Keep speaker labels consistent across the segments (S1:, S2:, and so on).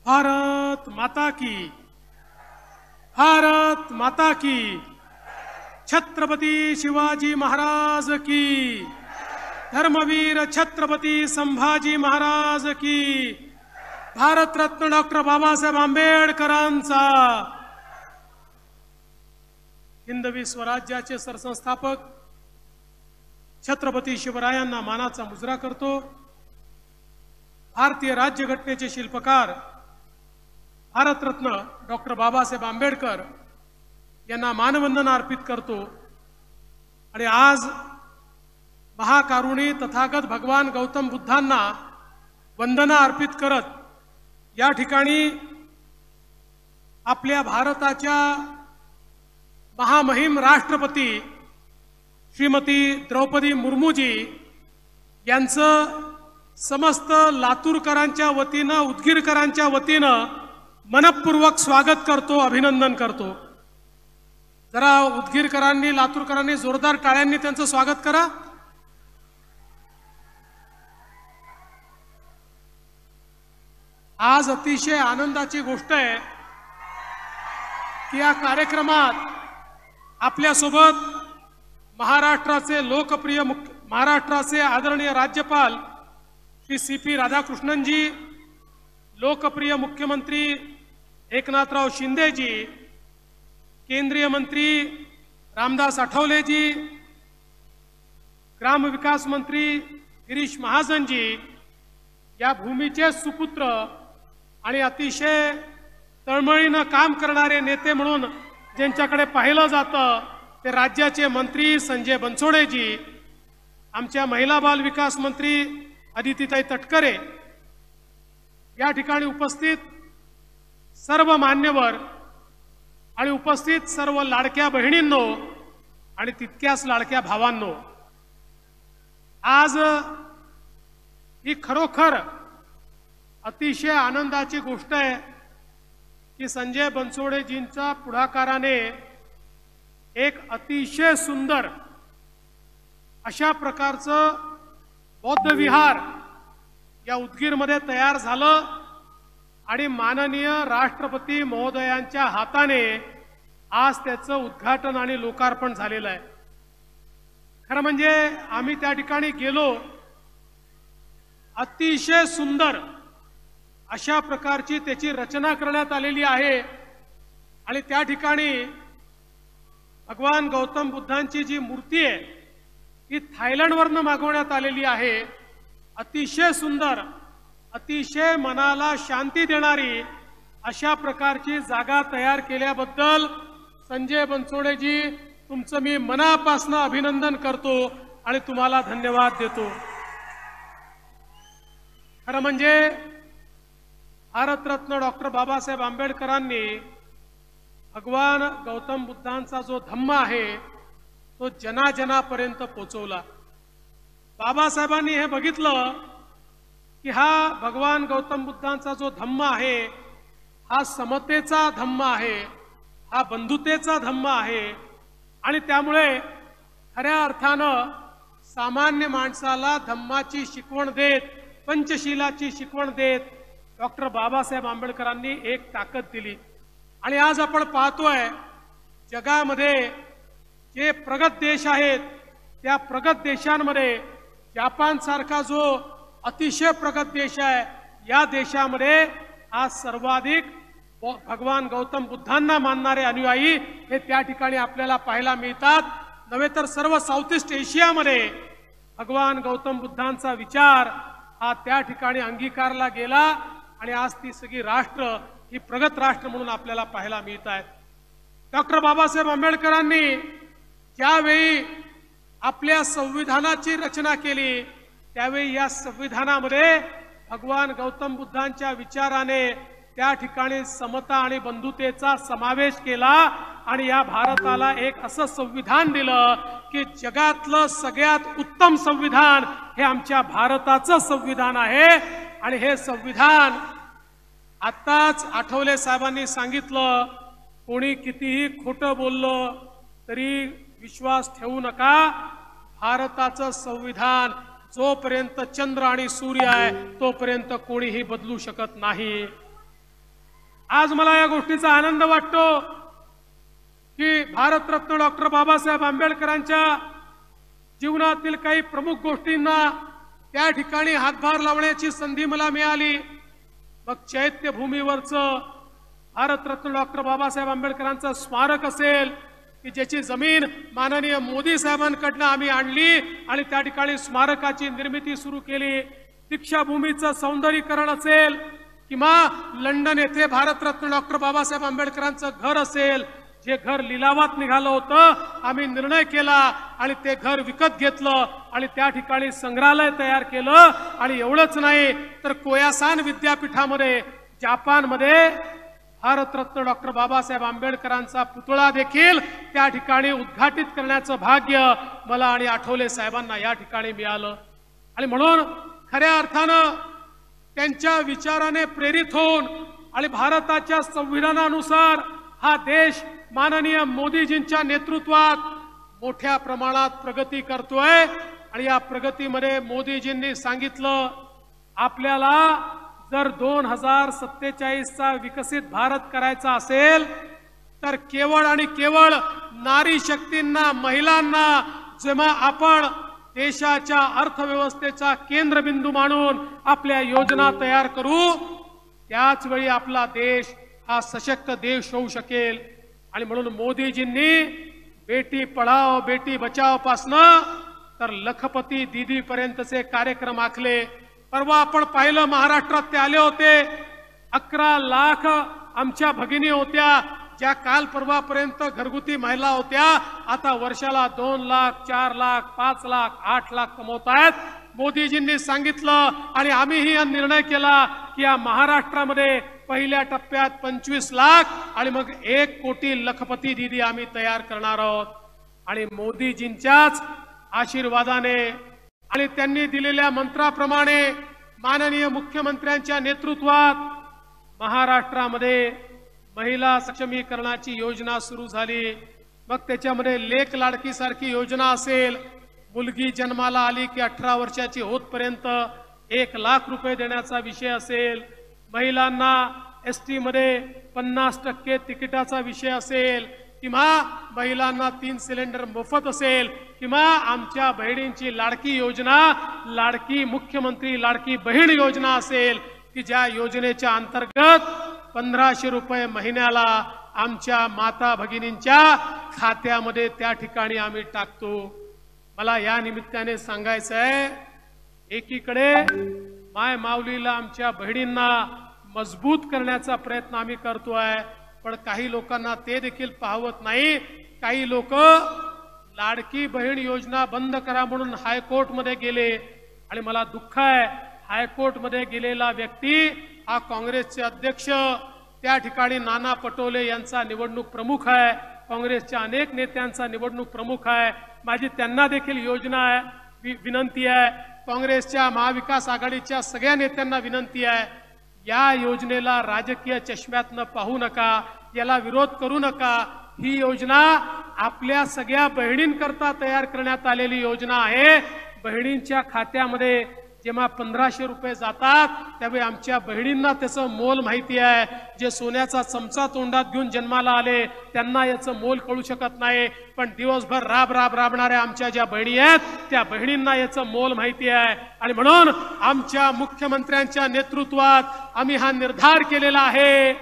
S1: भारत माता की, भारत माता की, छत्रपति शिवाजी महाराज की, धर्मवीर छत्रपति संभाजी महाराज की, भारत रत्न डॉक्टर बाबासाहेब आंबेडकरांचा, हिंदवी स्वराज्याचे सरसंस्थापक छत्रपती शिवरायांना मानाचा मुजरा करतो। भारतीय राज्यघटनेचे शिल्पकार भारतरत्न डॉक्टर बाबासाहेब आंबेडकर यांना मानवंदना अर्पित करतो। आणि आज महाकारुणी तथागत भगवान गौतम बुद्धांना वंदना अर्पित करत या ठिकाणी आपल्या भारताच्या महामहिम राष्ट्रपती श्रीमती द्रौपदी मुर्मूजी यांचं समस्त लातूरकरांच्या वतीनं, उदगीरकरांच्या वतीनं मनपूर्वक स्वागत करतो, अभिनंदन करतो। जरा उदगीरकरांनी, लातूरकरांनी जोरदार टाळ्यांनी त्यांचं स्वागत करा। आज अतिशय आनंदाची गोष्ट आहे की या कार्यक्रमात आपल्यासोबत महाराष्ट्राचे लोकप्रिय महाराष्ट्राचे आदरणीय राज्यपाल श्री सी.पी. राधाकृष्णनजी, लोकप्रिय मुख्यमंत्री एकनाथराव शिंदेजी, केंद्रीय मंत्री रामदास आठवलेजी, ग्रामविकास मंत्री गिरीश महाजनजी, या भूमीचे सुपुत्र आणि अतिशय तळमळीनं काम करणारे नेते म्हणून ज्यांच्याकडे पाहिलं जातं ते राज्याचे मंत्री संजय बनसोडेजी, आमच्या महिला बाल विकास मंत्री अदितीताई तटकरे, या ठिकाणी उपस्थित सर्व मान्यवर आणि उपस्थित सर्व लाडक्या बहिणींनो आणि तितक्याच लाडक्या भावांनो, आज ही खरोखर अतिशय आनंदाची गोष्ट आहे की संजय बनसोडेजींच्या पुढाकाराने एक अतिशय सुंदर अशा प्रकारचं बौद्ध विहार या उदगीरमध्ये तयार झालं आणि माननीय राष्ट्रपती महोदयांच्या हाताने आज त्याचं उद्घाटन आणि लोकार्पण झालेलं आहे। खरं म्हणजे आम्ही त्या ठिकाणी गेलो, अतिशय सुंदर अशा प्रकारची त्याची रचना करण्यात आलेली आहे आणि त्या ठिकाणी भगवान गौतम बुद्धांची जी मूर्ती आहे ही थायलंडवरनं मागवण्यात आलेली आहे। अतिशय सुंदर, अतिशय मनाला शांती देणारी अशा प्रकारची जागा तयार केल्याबद्दल संजय बनसोडेजी तुमचं मी मनापासून अभिनंदन करतो आणि तुम्हाला धन्यवाद देतो। खरं म्हणजे भारतरत्न डॉक्टर बाबासाहेब आंबेडकरांनी भगवान गौतम बुद्धांचा जो धम्म आहे तो जनाजनापर्यंत पोहोचवला। बाबासाहेबांनी हे बघितलं की हा भगवान गौतम बुद्धांचा जो धम्म आहे हा समतेचा धम्म आहे, हा बंधुतेचा धम्म आहे आणि त्यामुळे खऱ्या अर्थानं सामान्य माणसाला धम्माची शिकवण देत, पंचशीलाची शिकवण देत डॉक्टर बाबासाहेब आंबेडकरांनी एक ताकद दिली। आणि आज आपण पाहतोय जगामध्ये जे प्रगत देश आहेत त्या प्रगत देशांमध्ये जपान सारखा जो अतिशय प्रगत देश आहे या देशामध्ये आज सर्वाधिक भगवान गौतम बुद्धांना मानणारे अनुयायी हे त्या ठिकाणी आपल्याला पाहायला मिळतात। नव्हे तर सर्व साऊथ ईस्ट एशियामध्ये भगवान गौतम बुद्धांचा विचार हा त्या ठिकाणी अंगीकारला गेला आणि आज ती सगळी राष्ट्र ही प्रगत राष्ट्र म्हणून आपल्याला पाहायला मिळत आहेत। डॉक्टर बाबासाहेब आंबेडकरांनी ज्यावेळी आपल्या संविधानाची रचना केली त्यावेळी या संविधानामध्ये भगवान गौतम बुद्धांच्या विचाराने त्या ठिकाणी समता आणि बंधुतेचा समावेश केला आणि या भारताला एक असं संविधान दिलं की जगातलं सगळ्यात उत्तम संविधान हे आमच्या भारताचं संविधान आहे। आणि हे संविधान आताच आठवले साहेबांनी सांगितलं, कोणी कितीही खोटं बोललं तरी विश्वास ठेवू नका, भारताचं संविधान जोपर्यंत चंद्र आणि सूर्य आहे तोपर्यंत कोणीही बदलू शकत नाही। आज मला या गोष्टीचा आनंद वाटतो की भारतरत्न डॉक्टर बाबासाहेब आंबेडकरांच्या जीवनातील काही प्रमुख गोष्टींना त्या ठिकाणी हातभार लावण्याची संधी मला मिळाली। मग चैत्यभूमीवरचं भारतरत्न डॉक्टर बाबासाहेब आंबेडकरांचं स्मारक असेल की ज्याची जमीन माननीय मोदी साहेबांकडनं आम्ही आणली आणि त्या ठिकाणी स्मारकाची निर्मिती सुरू केली। दीक्षाभूमीचं सौंदर्यीकरण असेल किंवा लंडन येथे भारतरत्न डॉक्टर बाबासाहेब आंबेडकरांचं घर असेल, जे घर लिलावात निघालं होतं, आम्ही निर्णय केला आणि ते घर विकत घेतलं आणि त्या ठिकाणी संग्रहालय तयार केलं। आणि एवढंच नाही तर कोयासान विद्यापीठामध्ये जपानमध्ये भारतरत्न डॉक्टर बाबासाहेब आंबेडकरांचा पुतळा देखील त्या ठिकाणी उद्घाटित करण्याचं भाग्य मला आणि आठवले साहेबांना या ठिकाणी मिळालं। आणि म्हणून खऱ्या अर्थानं त्यांच्या विचाराने प्रेरित होऊन आणि भारताच्या संविधानानुसार हा देश माननीय मोदीजींच्या नेतृत्वात मोठ्या प्रमाणात प्रगती करतोय। आणि या प्रगतीमध्ये मोदीजींनी सांगितलं, आपल्याला जर 2047चा विकसित भारत करायचा असेल तर केवळ आणि केवळ नारी शक्तींना, महिलांना जेव्हा आपण देशाच्या अर्थव्यवस्थेचा केंद्रबिंदू मानून आपल्या योजना तयार करू, त्याच वेळी आपला देश हा सशक्त देश होऊ शकेल। आणि म्हणून मोदीजींनी बेटी पढाओ बेटी बचाओ पासनं तर लखपती दीदी पर्यंतचे कार्यक्रम आखले। परवा आपण पाहिलं, महाराष्ट्रात ते आले होते। 11 लाख आमच्या भगिनी होत्या ज्या काल परवापर्यंत घरगुती महिला होत्या, आता वर्षाला 2 लाख 4 लाख 5 लाख 8 लाख कमवत आहेत। मोदीजींनी सांगितलं आणि आम्हीही हा निर्णय केला की या महाराष्ट्रामध्ये पहिल्या टप्प्यात 25 लाख आणि मग 1 कोटी लखपती दीदी आम्ही तयार करणार आहोत। आणि मोदीजींच्याच आशीर्वादाने आणि त्यांनी दिलेल्या मंत्राप्रमाणे माननीय मुख्यमंत्र्यांच्या नेतृत्वात महाराष्ट्रामध्ये महिला सक्षमीकरणाची योजना सुरू झाली। मग त्याच्यामध्ये लेक लाडकी सारखी योजना असेल, मुलगी जन्माला आली की 18 वर्षाची होतपर्यंत 1 लाख रुपये देण्याचा विषय असेल, महिलांना एसटी मध्ये 50% तिकिटाचा विषय असेल, किंवा महिलांना 3 सिलेंडर मोफत असेल, किंवा आमच्या बहिणींची लाडकी योजना, लाडकी मुख्यमंत्री लाडकी बहीण योजना असेल की ज्या योजनेच्या अंतर्गत 1500 रुपये महिन्याला आमच्या माता भगिनींच्या खात्यामध्ये त्या ठिकाणी आम्ही टाकतो। मला या निमित्ताने सांगायचं आहे, एकीकडे माय माऊलीला आमच्या बहिणींना मजबूत करण्याचा प्रयत्न आम्ही करतोय, पण काही लोकांना ते देखील पाहवत नाही। काही लोक लाडकी बहीण योजना बंद करा म्हणून हायकोर्टमध्ये गेले आणि मला दुःख आहे, हायकोर्टमध्ये गेलेला व्यक्ती हा काँग्रेसचे अध्यक्ष, त्या ठिकाणी नाना पटोले यांचा निवडणूक प्रमुख आहे, काँग्रेसच्या अनेक नेत्यांचा निवडणूक प्रमुख आहे। माझी त्यांना देखील योजना आहे, विनंती आहे, काँग्रेसच्या महाविकास आघाडीच्या सगळ्या नेत्यांना विनंती आहे, या योजनेला राजकीय चष्म्यातनं पाहू नका, याला विरोध करू नका। ही योजना आपल्या सगळ्या बहिणींकरता तयार करण्यात आलेली योजना आहे। बहिणींच्या खात्यामध्ये जेव्हा 1500 रुपये जातात त्यावेळी आमच्या बहिणींना त्याचं मोल माहिती आहे। जे सोन्याचा चमचा तोंडात घेऊन जन्माला आले त्यांना याचं मोल कळू शकत नाही, पण दिवसभर राबणाऱ्या आमच्या ज्या बहिणी आहेत त्या बहिणींना याचं मोल माहिती आहे। आणि म्हणून आमच्या मुख्यमंत्र्यांच्या नेतृत्वात आम्ही हा निर्धार केलेला आहे,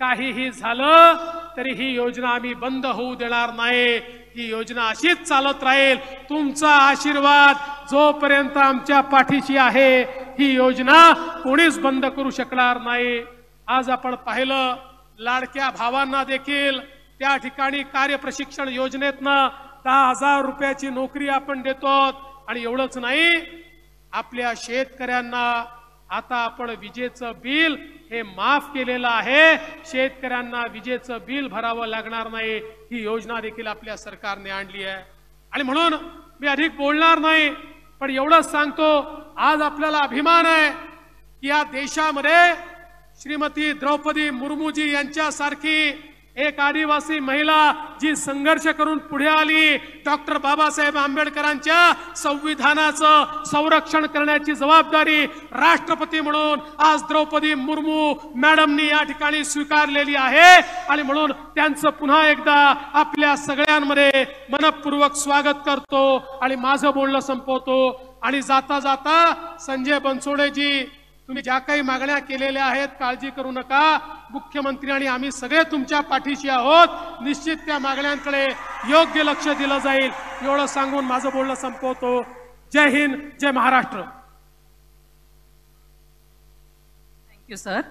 S1: काहीही झालं तरी ही योजना आम्ही बंद होऊ देणार नाही, ही योजना अशीच चालत राहील। तुमचा आशीर्वाद जोपर्यंत आमच्या पाठीशी आहे ही योजना कोणीच बंद करू शकणार नाही। आज आपण पाहिलं, लाडक्या भावांना देखील त्या ठिकाणी कार्यप्रशिक्षण योजनेतनं 10,000 रुपयाची नोकरी आपण देतो। आणि एवढंच नाही, आपल्या शेतकऱ्यांना आता आपण विजेचं बिल हे माफ केलेलं आहे, शेतकऱ्यांना विजेचं बिल भरावं लागणार नाही, ही योजना देखील आपल्या सरकारने आणली आहे। आणि म्हणून मी अधिक बोलणार नाही, पण एवढंच सांगतो, आज आपल्याला अभिमान आहे की या देशामध्ये श्रीमती द्रौपदी मुर्मूजी यांच्यासारखी एक आदिवासी महिला जी संघर्ष करून पुढे आली, डॉक्टर बाबासाहेब आंबेडकरांच्या संविधानाचं संरक्षण करण्याची जबाबदारी राष्ट्रपती म्हणून आज द्रौपदी मुर्मू मॅडमनी या ठिकाणी स्वीकारलेली आहे आणि म्हणून त्यांचं पुन्हा एकदा आपल्या सगळ्यांमध्ये मनपूर्वक स्वागत करतो आणि माझं बोलणं संपवतो। आणि जाता जाता संजय बनसोडेजी, तुम्ही ज्या काही मागण्या केलेल्या आहेत काळजी करू नका, मुख्यमंत्री आणि आम्ही सगळे तुमच्या पाठीशी आहोत, निश्चित त्या मागण्यांकडे योग्य लक्ष दिलं जाईल एवढं सांगून माझं बोलणं संपवतो। जय हिंद, जय महाराष्ट्र।
S2: Thank you sir.